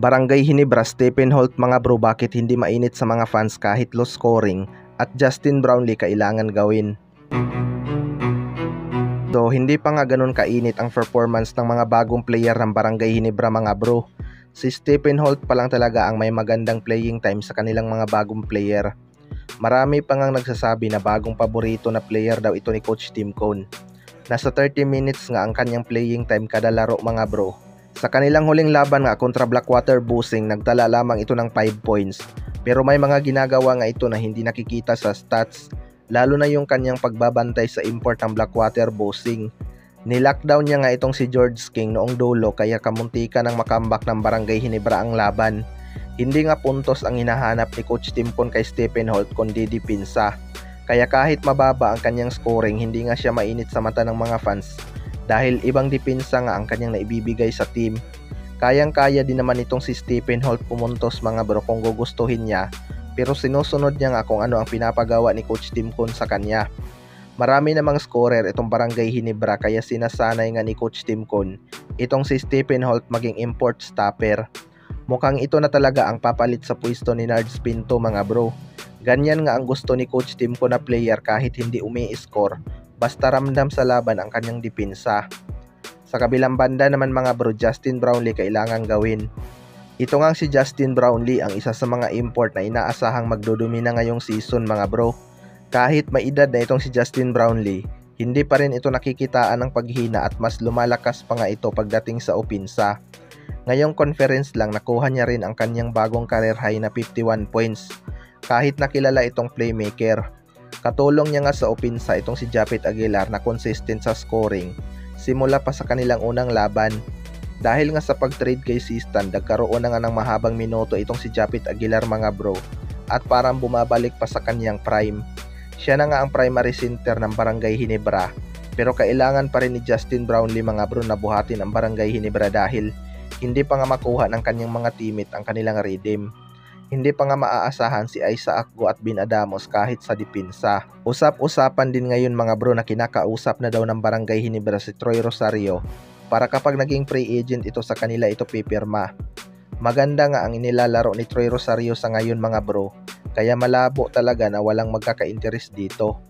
Barangay Ginebra, Stephen Holt mga bro, bakit hindi mainit sa mga fans kahit low scoring at Justin Brownlee kailangan gawin? So hindi pa nga ganun kainit ang performance ng mga bagong player ng Barangay Ginebra mga bro. Si Stephen Holt pa lang talaga ang may magandang playing time sa kanilang mga bagong player. Marami pa ngang nagsasabi na bagong paborito na player daw ito ni Coach Tim Cone. Nasa 30 minutes nga ang kanyang playing time kada laro mga bro. Sa kanilang huling laban nga kontra Blackwater Busing, nagtala lamang ito ng 5 points. Pero may mga ginagawa nga ito na hindi nakikita sa stats, lalo na yung kanyang pagbabantay sa import ng Blackwater Busing. Nilockdown niya nga itong si George King noong dulo kaya kamuntika ng makambak ng Barangay Ginebra ang laban. Hindi nga puntos ang hinahanap ni Coach Tim Cone kay Stephen Holt kundi dipinsa. Kaya kahit mababa ang kanyang scoring, hindi nga siya mainit sa mata ng mga fans. Dahil ibang dipinsa nga ang kanyang naibibigay sa team. Kayang-kaya din naman itong si Stephen Holt pumuntos mga bro kung gugustuhin niya, pero sinusunod niya nga kung ano ang pinapagawa ni Coach Tim Cone sa kanya. Marami namang scorer itong Barangay Ginebra kaya sinasanay nga ni Coach Tim Cone itong si Stephen Holt maging import stopper. Mukhang ito na talaga ang papalit sa pwesto ni Nards Pinto mga bro. Ganyan nga ang gusto ni Coach Tim Cone na player kahit hindi umi-score. Basta ramdam sa laban ang kanyang dipinsa. Sa kabilang banda naman mga bro, Justin Brownlee kailangang gawin. Ito nga si Justin Brownlee ang isa sa mga import na inaasahang magdudumi na ngayong season mga bro. Kahit may edad na itong si Justin Brownlee, hindi pa rin ito nakikitaan ng paghina at mas lumalakas pa nga ito pagdating sa opinsa. Ngayong conference lang nakuha niya rin ang kanyang bagong career high na 51 points. Kahit nakilala itong playmaker. Katulong niya nga sa opinsa itong si Japet Aguilar na consistent sa scoring simula pa sa kanilang unang laban. Dahil nga sa pag-trade kay Sistan, nagkaroon na nga ng mahabang minuto itong si Japet Aguilar mga bro at parang bumabalik pa sa kanyang prime. Siya na nga ang primary center ng Barangay Ginebra pero kailangan pa rin ni Justin Brownlee mga bro na buhatin ang Barangay Ginebra dahil hindi pa nga makuha ng kanyang mga teammate ang kanilang rhythm. Hindi pa nga maaasahan si Isaac Go at Bin Adamos kahit sa dipinsa. Usap-usapan din ngayon mga bro na kinakausap na daw ng Barangay Ginebra si Troy Rosario para kapag naging free agent ito sa kanila ito pipirma. Maganda nga ang inilalaro ni Troy Rosario sa ngayon mga bro, kaya malabo talaga na walang magkaka-interest dito.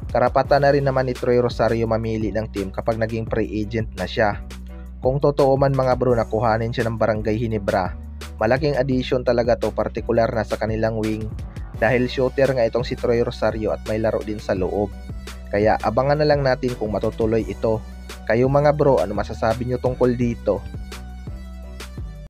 Karapatan na rin naman ni Troy Rosario mamili ng team kapag naging free agent na siya. Kung totoo man mga bro na kuhanin siya ng Barangay Ginebra, malaking addition talaga to partikular na sa kanilang wing dahil shooter nga itong si Troy Rosario at may laro din sa loob. Kaya abangan na lang natin kung matutuloy ito. Kayo mga bro, ano masasabi nyo tungkol dito?